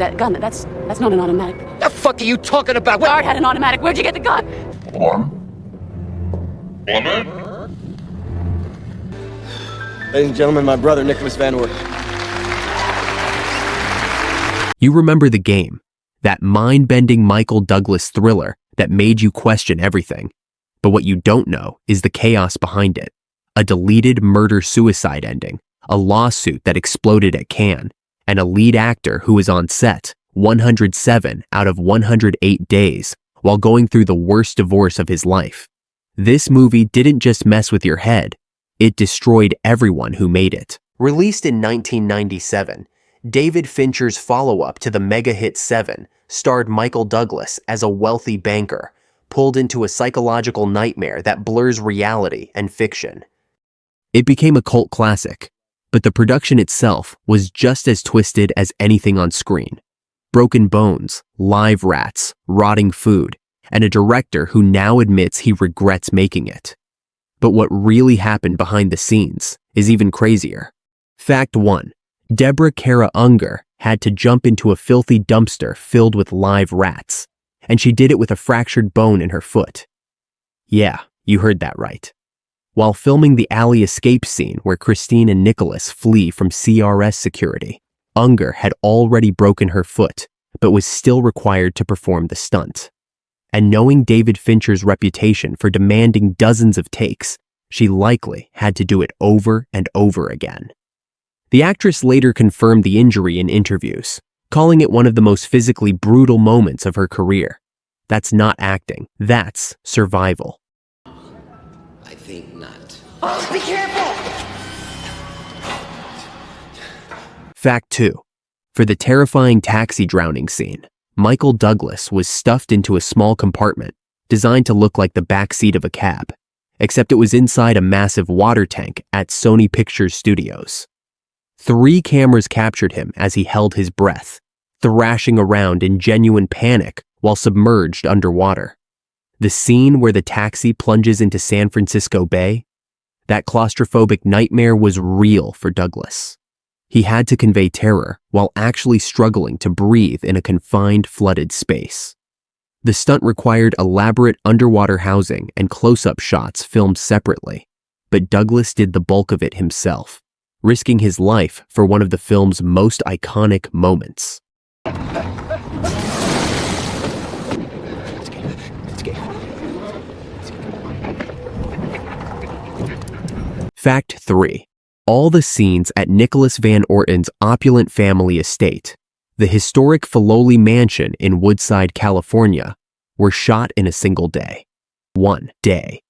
That gun, that's not an automatic. The fuck are you talking about? Guard had an automatic. Where'd you get the gun? Ladies and gentlemen, my brother, Nicholas Van Orton. You remember The Game, that mind-bending Michael Douglas thriller that made you question everything. But what you don't know is the chaos behind it. A deleted murder-suicide ending, a lawsuit that exploded at Cannes, and a lead actor who was on set 107 out of 108 days while going through the worst divorce of his life. This movie didn't just mess with your head, it destroyed everyone who made it. Released in 1997, David Fincher's follow-up to the mega hit Seven starred Michael Douglas as a wealthy banker, pulled into a psychological nightmare that blurs reality and fiction. It became a cult classic, but the production itself was just as twisted as anything on screen. Broken bones, live rats, rotting food, and a director who now admits he regrets making it. But what really happened behind the scenes is even crazier. Fact 1. Deborah Kara Unger had to jump into a filthy dumpster filled with live rats, and she did it with a fractured bone in her foot. Yeah, you heard that right. While filming the alley escape scene where Christine and Nicholas flee from CRS security, Unger had already broken her foot, but was still required to perform the stunt. And knowing David Fincher's reputation for demanding dozens of takes, she likely had to do it over and over again. The actress later confirmed the injury in interviews, calling it one of the most physically brutal moments of her career. That's not acting, that's survival. I think not. Oh, be careful! Fact 2. For the terrifying taxi drowning scene, Michael Douglas was stuffed into a small compartment designed to look like the back seat of a cab, except it was inside a massive water tank at Sony Pictures Studios. 3 cameras captured him as he held his breath, thrashing around in genuine panic while submerged underwater. The scene where the taxi plunges into San Francisco Bay, that claustrophobic nightmare was real for Douglas. He had to convey terror while actually struggling to breathe in a confined, flooded space. The stunt required elaborate underwater housing and close-up shots filmed separately, but Douglas did the bulk of it himself, risking his life for one of the film's most iconic moments. Fact 3. All the scenes at Nicholas Van Orton's opulent family estate, the historic Filoli mansion in Woodside, California, were shot in a single day. 1 day.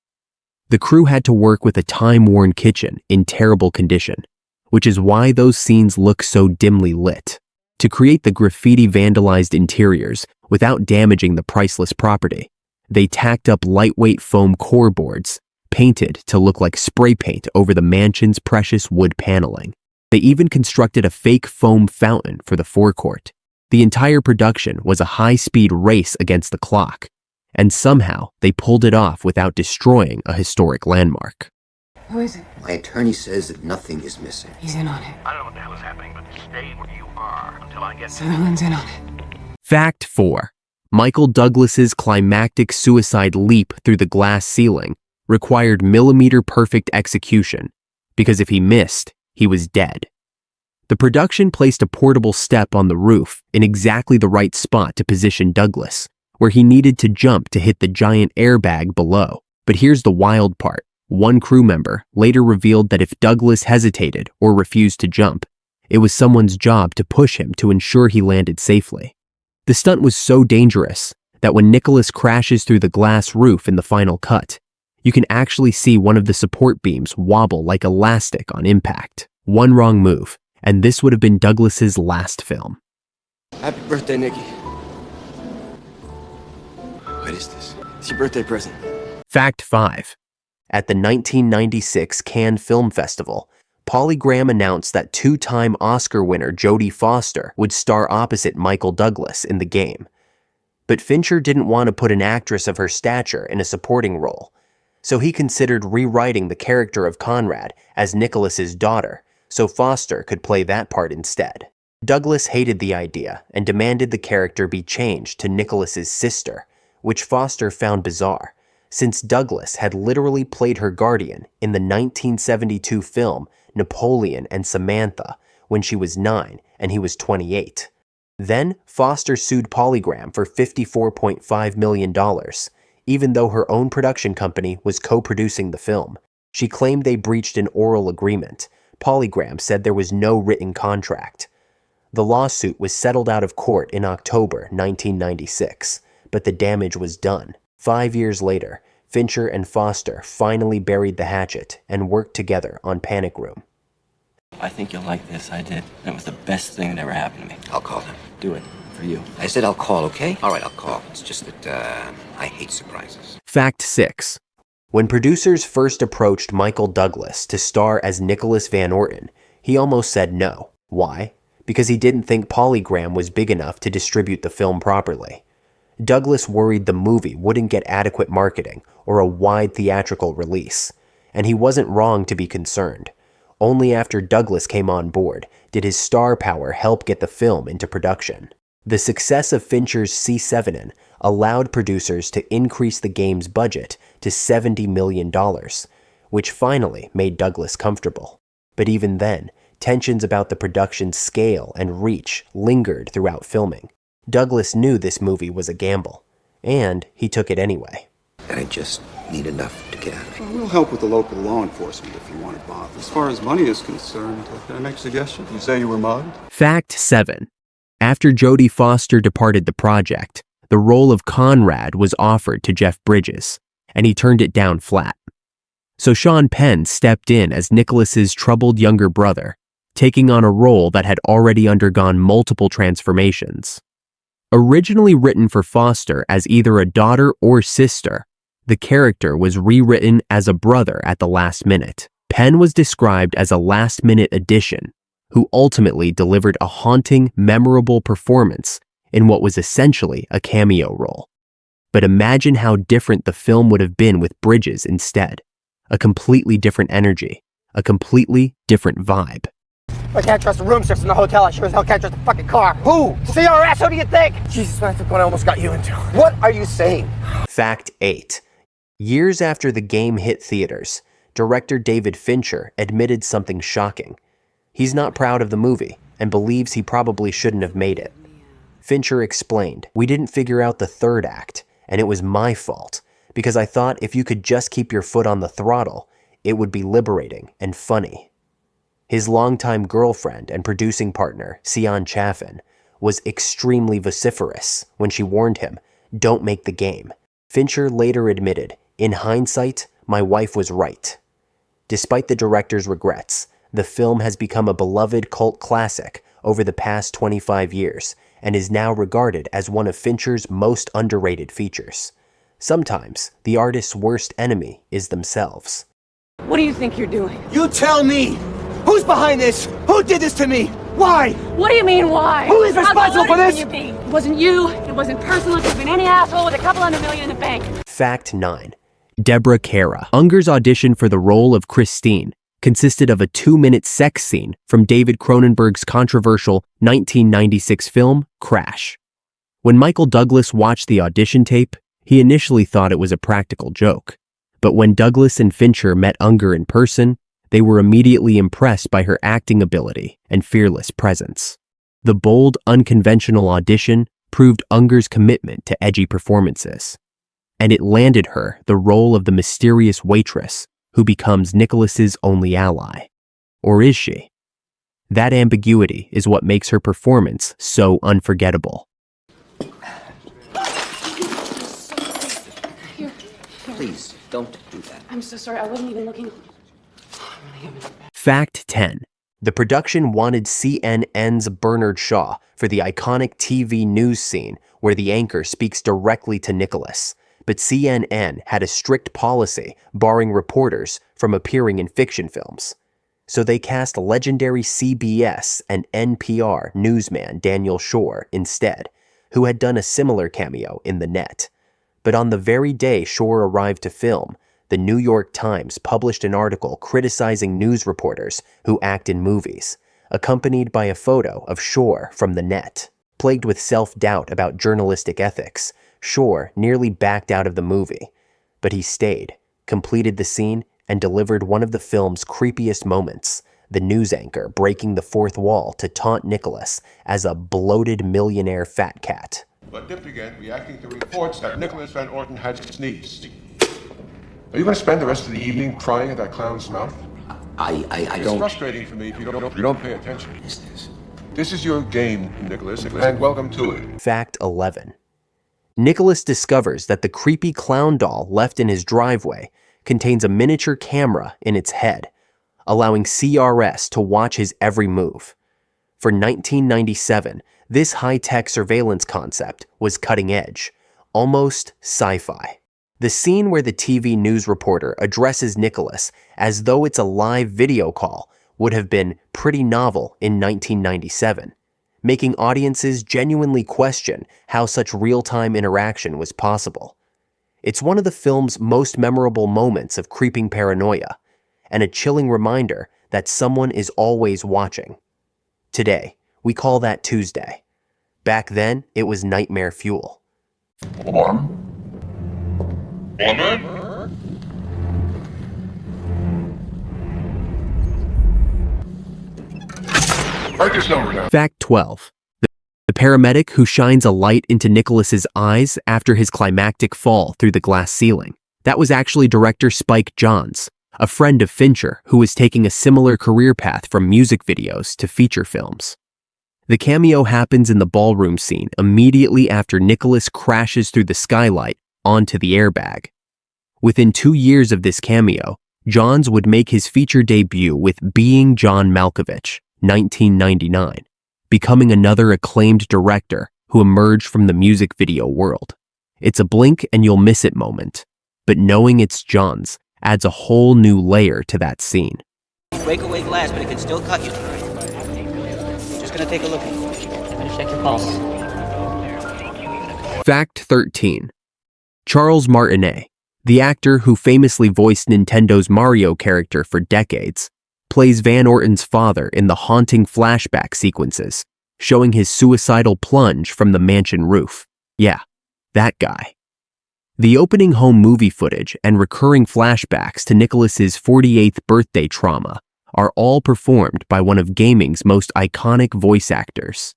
The crew had to work with a time-worn kitchen in terrible condition, which is why those scenes look so dimly lit. To create the graffiti vandalized interiors without damaging the priceless property, they tacked up lightweight foam core boards, painted to look like spray paint over the mansion's precious wood paneling. They even constructed a fake foam fountain for the forecourt. The entire production was a high-speed race against the clock, and somehow they pulled it off without destroying a historic landmark. Who is it? My attorney says that nothing is missing. He's in on it. I don't know what the hell is happening, but stay where you are until I get Sutherland's in on it. Fact 4. Michael Douglas's climactic suicide leap through the glass ceiling required millimeter-perfect execution, because if he missed, he was dead. The production placed a portable step on the roof in exactly the right spot to position Douglas, where he needed to jump to hit the giant airbag below. But here's the wild part. One crew member later revealed that if Douglas hesitated or refused to jump, it was someone's job to push him to ensure he landed safely. The stunt was so dangerous that when Nicholas crashes through the glass roof in the final cut, you can actually see one of the support beams wobble like elastic on impact. One wrong move, and this would have been Douglas's last film. Happy birthday, Nikki. What is this? It's your birthday present. Fact 5. At the 1996 Cannes Film Festival, Polly Graham announced that 2-time Oscar winner Jodie Foster would star opposite Michael Douglas in The Game. But Fincher didn't want to put an actress of her stature in a supporting role, so he considered rewriting the character of Conrad as Nicholas's daughter, so Foster could play that part instead. Douglas hated the idea and demanded the character be changed to Nicholas's sister, which Foster found bizarre, since Douglas had literally played her guardian in the 1972 film Napoleon and Samantha when she was 9 and he was 28. Then, Foster sued Polygram for $54.5 million, even though her own production company was co-producing the film. She claimed they breached an oral agreement. Polygram said there was no written contract. The lawsuit was settled out of court in October 1996, but the damage was done. 5 years later, Fincher and Foster finally buried the hatchet and worked together on Panic Room. I think you'll like this. I did. That was the best thing that ever happened to me. I'll call him. Do it. For you. I said I'll call, okay? All right, I'll call. It's just that, I hate surprises. Fact 6. When producers first approached Michael Douglas to star as Nicholas Van Orton, he almost said no. Why? Because he didn't think Polygram was big enough to distribute the film properly. Douglas worried the movie wouldn't get adequate marketing or a wide theatrical release, and he wasn't wrong to be concerned. Only after Douglas came on board did his star power help get the film into production. The success of Fincher's C7N allowed producers to increase the game's budget to $70 million, which finally made Douglas comfortable. But even then, tensions about the production's scale and reach lingered throughout filming. Douglas knew this movie was a gamble, and he took it anyway. I just need enough to get out of it. We'll help with the local law enforcement if you want to bother. As far as money is concerned, can I make a suggestion? You say you were mugged? Fact 7. After Jodie Foster departed the project, the role of Conrad was offered to Jeff Bridges, and he turned it down flat. So Sean Penn stepped in as Nicholas's troubled younger brother, taking on a role that had already undergone multiple transformations. Originally written for Foster as either a daughter or sister, the character was rewritten as a brother at the last minute. Penn was described as a last-minute addition, who ultimately delivered a haunting, memorable performance in what was essentially a cameo role. But imagine how different the film would have been with Bridges instead. A completely different energy, a completely different vibe. I can't trust the room service in the hotel. I sure as hell can't trust the fucking car. Who? CRS, who do you think? Jesus, man, I think what I almost got you into. What are you saying? Fact 8. Years after the game hit theaters, director David Fincher admitted something shocking. He's not proud of the movie and believes he probably shouldn't have made it. Fincher explained, "We didn't figure out the third act, and it was my fault, because I thought if you could just keep your foot on the throttle, it would be liberating and funny." His longtime girlfriend and producing partner, Sian Chaffin, was extremely vociferous when she warned him, "Don't make the game." Fincher later admitted, "In hindsight, my wife was right." Despite the director's regrets, the film has become a beloved cult classic over the past 25 years and is now regarded as one of Fincher's most underrated features. Sometimes, the artist's worst enemy is themselves. What do you think you're doing? You tell me! Who's behind this? Who did this to me? Why? What do you mean, why? Who is responsible for this? It wasn't you. It wasn't personal. It could have been any asshole with a couple $100 million in the bank. Fact 9. Deborah Cara. Unger's audition for the role of Christine consisted of a 2-minute sex scene from David Cronenberg's controversial 1996 film, Crash. When Michael Douglas watched the audition tape, he initially thought it was a practical joke. But when Douglas and Fincher met Unger in person, they were immediately impressed by her acting ability and fearless presence. The bold, unconventional audition proved Unger's commitment to edgy performances, and it landed her the role of the mysterious waitress who becomes Nicholas's only ally. Or is she? That ambiguity is what makes her performance so unforgettable. Please, don't do that. I'm so sorry. I wasn't even looking. Fact 10. The production wanted CNN's Bernard Shaw for the iconic TV news scene where the anchor speaks directly to Nicholas, but CNN had a strict policy barring reporters from appearing in fiction films. So they cast legendary CBS and NPR newsman Daniel Shore instead, who had done a similar cameo in The Net. But on the very day Shore arrived to film, the New York Times published an article criticizing news reporters who act in movies, accompanied by a photo of Shore from the net. Plagued with self-doubt about journalistic ethics, Shore nearly backed out of the movie, but he stayed, completed the scene, and delivered one of the film's creepiest moments, the news anchor breaking the fourth wall to taunt Nicholas as a bloated millionaire fat cat. But Dip began reacting to reports that Nicholas Van Orton had sneezed. Are you going to spend the rest of the evening prying at that clown's mouth? I It's don't... frustrating for me if you don't pay attention. This is your game, Nicholas, and welcome to it. Fact 11. Nicholas discovers that the creepy clown doll left in his driveway contains a miniature camera in its head, allowing CRS to watch his every move. For 1997, this high-tech surveillance concept was cutting edge, almost sci-fi. The scene where the TV news reporter addresses Nicholas as though it's a live video call would have been pretty novel in 1997, making audiences genuinely question how such real-time interaction was possible. It's one of the film's most memorable moments of creeping paranoia, and a chilling reminder that someone is always watching. Today, we call that Tuesday. Back then, it was nightmare fuel. Warm? Woman? Write this number down. Fact 12. The paramedic who shines a light into Nicholas's eyes after his climactic fall through the glass ceiling. That was actually director Spike Jonze, a friend of Fincher who was taking a similar career path from music videos to feature films. The cameo happens in the ballroom scene immediately after Nicholas crashes through the skylight onto the airbag. Within 2 years of this cameo, Jonze would make his feature debut with Being John Malkovich, 1999, becoming another acclaimed director who emerged from the music video world. It's a blink and you'll miss it moment, but knowing it's Jonze adds a whole new layer to that scene. Breakaway glass, but it can still cut you. Just gonna take a look. Better check your pulse. Fact 13. Charles Martinet, the actor who famously voiced Nintendo's Mario character for decades, plays Van Orton's father in the haunting flashback sequences, showing his suicidal plunge from the mansion roof. Yeah, that guy. The opening home movie footage and recurring flashbacks to Nicholas's 48th birthday trauma are all performed by one of gaming's most iconic voice actors.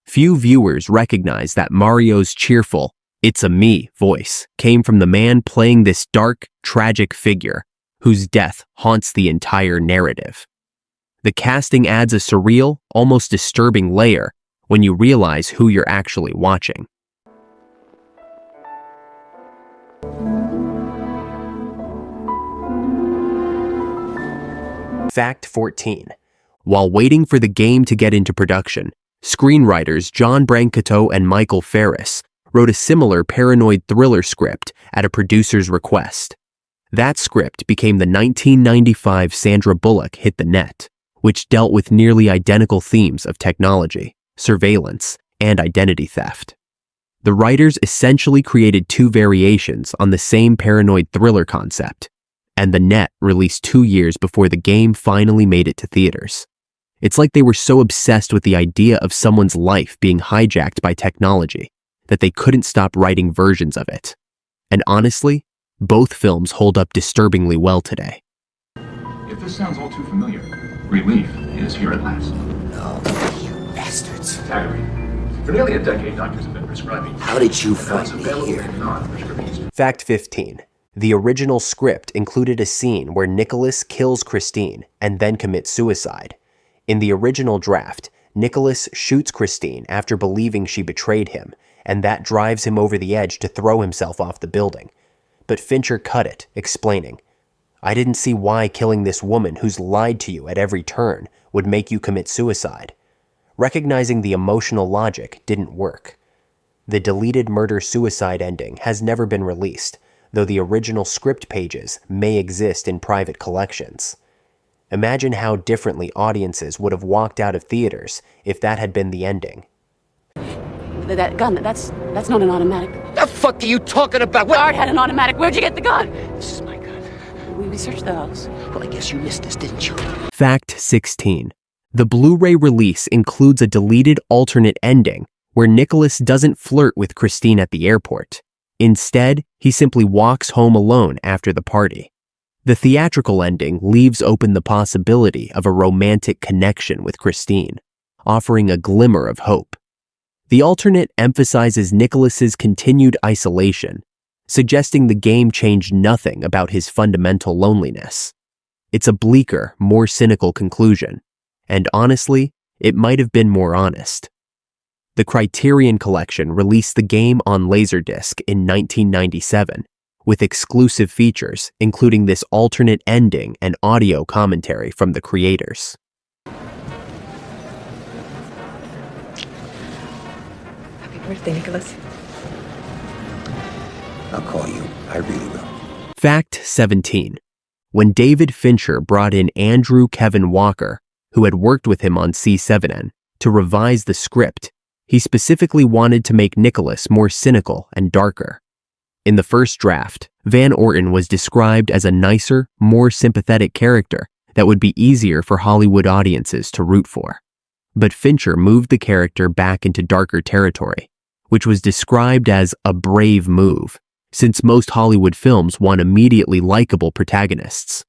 Few viewers recognize that Mario's cheerful, "It's a me" voice came from the man playing this dark, tragic figure whose death haunts the entire narrative. The casting adds a surreal, almost disturbing layer when you realize who you're actually watching. Fact 14. While waiting for the game to get into production, screenwriters John Brancato and Michael Ferris wrote a similar paranoid thriller script at a producer's request. That script became the 1995 Sandra Bullock hit the net, which dealt with nearly identical themes of technology, surveillance, and identity theft. The writers essentially created two variations on the same paranoid thriller concept, and The Net released 2 years before the game finally made it to theaters. It's like they were so obsessed with the idea of someone's life being hijacked by technology that they couldn't stop writing versions of it. And honestly, both films hold up disturbingly well today. If this sounds all too familiar, relief is here at last. Oh, you bastards. Tyree. For nearly a decade, doctors have been prescribing. How did you find It's me available here? in non-prescription. Fact 15. The original script included a scene where Nicholas kills Christine and then commits suicide. In the original draft, Nicholas shoots Christine after believing she betrayed him, and that drives him over the edge to throw himself off the building. But Fincher cut it, explaining, "I didn't see why killing this woman who's lied to you at every turn would make you commit suicide." Recognizing the emotional logic didn't work. The deleted murder-suicide ending has never been released, though the original script pages may exist in private collections. Imagine how differently audiences would have walked out of theaters if that had been the ending. That gun, that's not an automatic. The fuck are you talking about? Art had an automatic. Where'd you get the gun? This is my gun. We searched the house. Well, I guess you missed this, didn't you? Fact 16. The Blu-ray release includes a deleted alternate ending where Nicholas doesn't flirt with Christine at the airport. Instead, he simply walks home alone after the party. The theatrical ending leaves open the possibility of a romantic connection with Christine, offering a glimmer of hope. The alternate emphasizes Nicholas's continued isolation, suggesting the game changed nothing about his fundamental loneliness. It's a bleaker, more cynical conclusion, and honestly, it might have been more honest. The Criterion Collection released the game on Laserdisc in 1997, with exclusive features including this alternate ending and audio commentary from the creators. Happy birthday, Nicholas. I'll call you. I really will. Fact 17. When David Fincher brought in Andrew Kevin Walker, who had worked with him on C7N, to revise the script, he specifically wanted to make Nicholas more cynical and darker. In the first draft, Van Orton was described as a nicer, more sympathetic character that would be easier for Hollywood audiences to root for. But Fincher moved the character back into darker territory, which was described as a brave move, since most Hollywood films want immediately likable protagonists.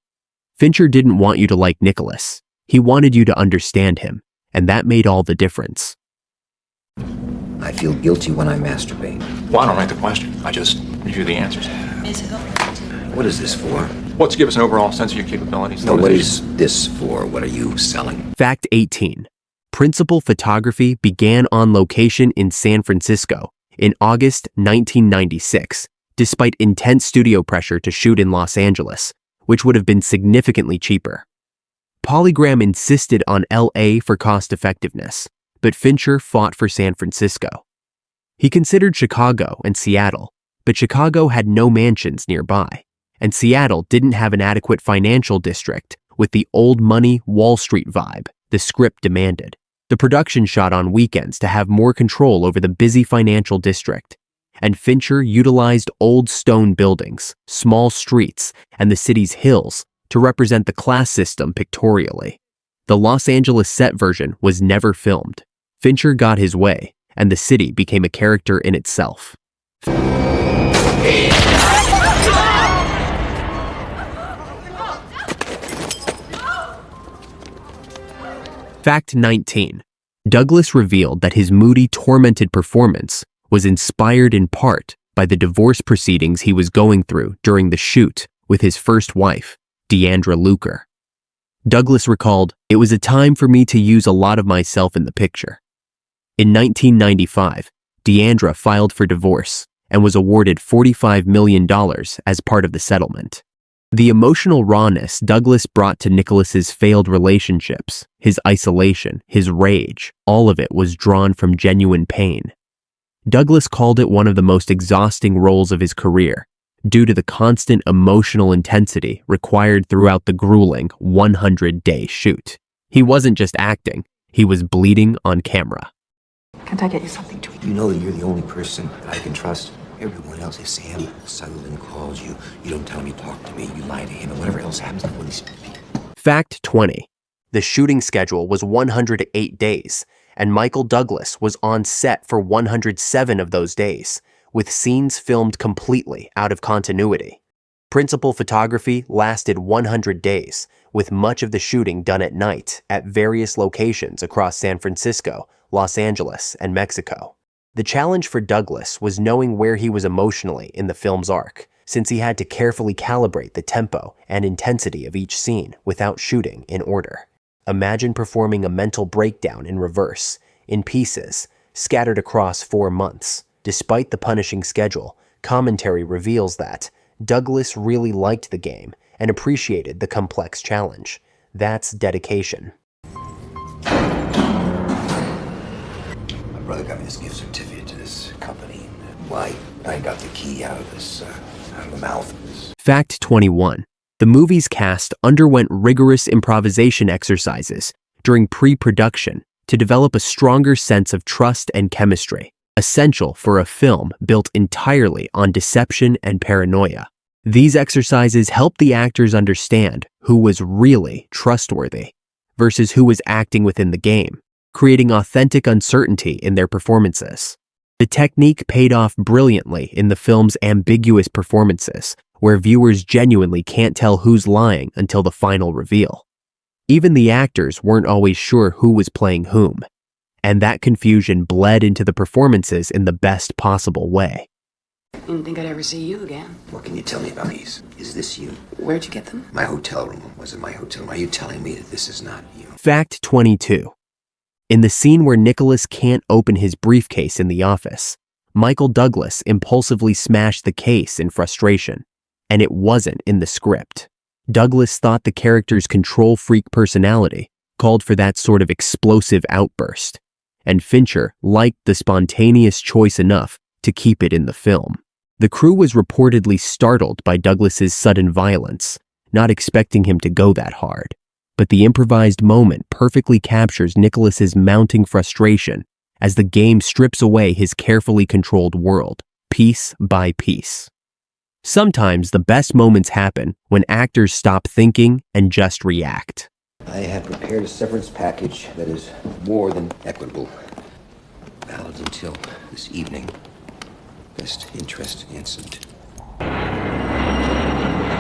Fincher didn't want you to like Nicholas. He wanted you to understand him, and that made all the difference. I feel guilty when I masturbate. Well, I don't write the question. I just review the answers. What is this for? Well, to give us an overall sense of your capabilities. No, what is this for? What are you selling? Fact 18. Principal photography began on location in San Francisco in August 1996, despite intense studio pressure to shoot in Los Angeles, which would have been significantly cheaper. Polygram insisted on LA for cost effectiveness, but Fincher fought for San Francisco. He considered Chicago and Seattle, but Chicago had no mansions nearby, and Seattle didn't have an adequate financial district with the old money Wall Street vibe the script demanded. The production shot on weekends to have more control over the busy financial district, and Fincher utilized old stone buildings, small streets, and the city's hills to represent the class system pictorially. The Los Angeles set version was never filmed. Fincher got his way, and the city became a character in itself. Fact 19. Douglas revealed that his moody, tormented performance was inspired in part by the divorce proceedings he was going through during the shoot with his first wife, Deandra Luker. Douglas recalled, "It was a time for me to use a lot of myself in the picture." In 1995, Deandra filed for divorce and was awarded $45 million as part of the settlement. The emotional rawness Douglas brought to Nicholas's failed relationships, his isolation, his rage, all of it was drawn from genuine pain. Douglas called it one of the most exhausting roles of his career, due to the constant emotional intensity required throughout the grueling 100-day shoot. He wasn't just acting, he was bleeding on camera. Can't I get you something to eat? You know that you're the only person that I can trust. Everyone else is Sam Sutherland calls you. You don't tell him you talk to me. You lie to him, and whatever else happens to these people. Fact 20. The shooting schedule was 108 days, and Michael Douglas was on set for 107 of those days, with scenes filmed completely out of continuity. Principal photography lasted 100 days, with much of the shooting done at night at various locations across San Francisco, Los Angeles, and Mexico. The challenge for Douglas was knowing where he was emotionally in the film's arc, since he had to carefully calibrate the tempo and intensity of each scene without shooting in order. Imagine performing a mental breakdown in reverse, in pieces, scattered across 4 months. Despite the punishing schedule, commentary reveals that Douglas really liked the game and appreciated the complex challenge. That's dedication. My brother got me this gift certificate to this company. Why? I got the key out of the mouth of this. Fact 21. The movie's cast underwent rigorous improvisation exercises during pre-production to develop a stronger sense of trust and chemistry, essential for a film built entirely on deception and paranoia. These exercises helped the actors understand who was really trustworthy. versus who was acting within the game, creating authentic uncertainty in their performances. The technique paid off brilliantly in the film's ambiguous performances, where viewers genuinely can't tell who's lying until the final reveal. Even the actors weren't always sure who was playing whom, and that confusion bled into the performances in the best possible way. Didn't think I'd ever see you again. What can you tell me about these? Is this you? Where'd you get them? My hotel room. Was it my hotel room? Are you telling me that this is not you? Fact 22. In the scene where Nicholas can't open his briefcase in the office, Michael Douglas impulsively smashed the case in frustration, and it wasn't in the script. Douglas thought the character's control freak personality called for that sort of explosive outburst, and Fincher liked the spontaneous choice enough to keep it in the film. The crew was reportedly startled by Douglas's sudden violence, not expecting him to go that hard. But the improvised moment perfectly captures Nicholas's mounting frustration as the game strips away his carefully controlled world, piece by piece. Sometimes the best moments happen when actors stop thinking and just react. I have prepared a severance package that is more than equitable. Valid until this evening. Best interest instant.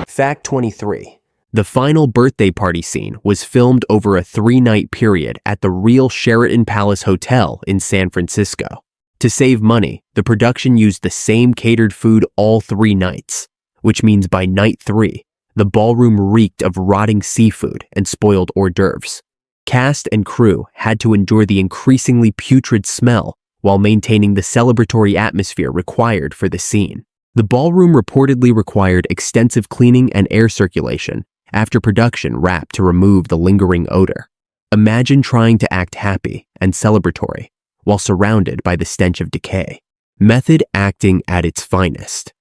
Fact 23. The final birthday party scene was filmed over a 3-night period at the real Sheraton Palace Hotel in San Francisco. To save money, the production used the same catered food all 3 nights, which means by night 3, the ballroom reeked of rotting seafood and spoiled hors d'oeuvres. Cast and crew had to endure the increasingly putrid smell while maintaining the celebratory atmosphere required for the scene. The ballroom reportedly required extensive cleaning and air circulation after production wrapped to remove the lingering odor. Imagine trying to act happy and celebratory while surrounded by the stench of decay. Method acting at its finest.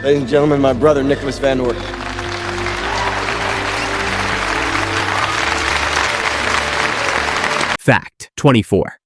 Ladies and gentlemen, my brother, Nicholas Van Orton. Fact 24.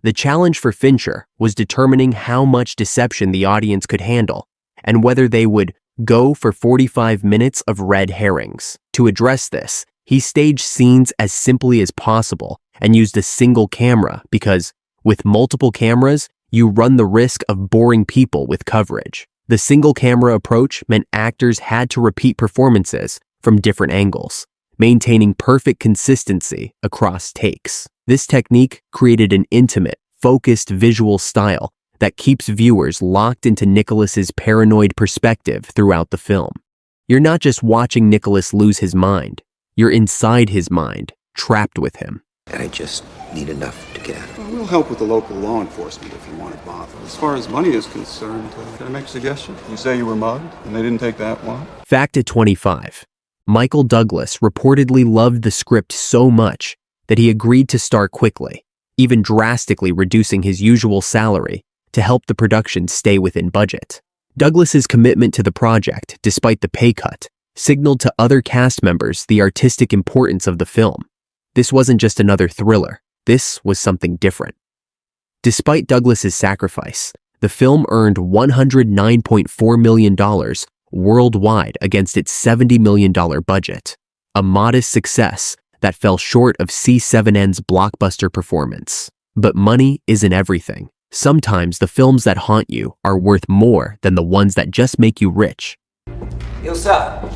The challenge for Fincher was determining how much deception the audience could handle and whether they would go for 45 minutes of red herrings. To address this, he staged scenes as simply as possible and used a single camera because, with multiple cameras, you run the risk of boring people with coverage. The single camera approach meant actors had to repeat performances from different angles, maintaining perfect consistency across takes. This technique created an intimate, focused visual style that keeps viewers locked into Nicholas's paranoid perspective throughout the film. You're not just watching Nicholas lose his mind, you're inside his mind, trapped with him. I just need enough to get out of it. Well, we'll help with the local law enforcement if you want to bother. As far as money is concerned, can I make a suggestion? You say you were mugged, and they didn't take that one? Fact at 25. Michael Douglas reportedly loved the script so much that he agreed to start quickly, even drastically reducing his usual salary to help the production stay within budget. Douglas's commitment to the project, despite the pay cut, signaled to other cast members the artistic importance of the film. This wasn't just another thriller, this was something different. Despite Douglas's sacrifice, the film earned $109.4 million worldwide against its $70 million budget, a modest success that fell short of C7N's blockbuster performance. But money isn't everything. Sometimes the films that haunt you are worth more than the ones that just make you rich. Yo, sir.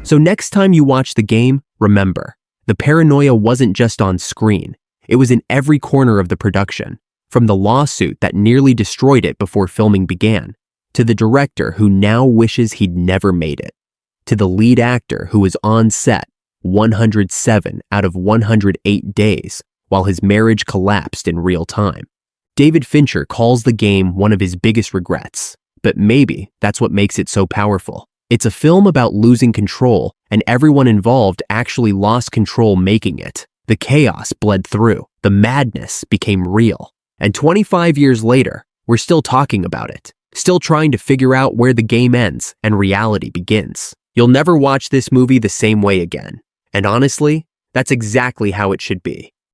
So next time you watch the game, remember, the paranoia wasn't just on screen. It was in every corner of the production, from the lawsuit that nearly destroyed it before filming began, to the director who now wishes he'd never made it, to the lead actor who was on set 107 out of 108 days while his marriage collapsed in real time. David Fincher calls the game one of his biggest regrets, but maybe that's what makes it so powerful. It's a film about losing control, and everyone involved actually lost control making it. The chaos bled through, the madness became real, and 25 years later, we're still talking about it. Still trying to figure out where the game ends and reality begins. You'll never watch this movie the same way again. And honestly, that's exactly how it should be.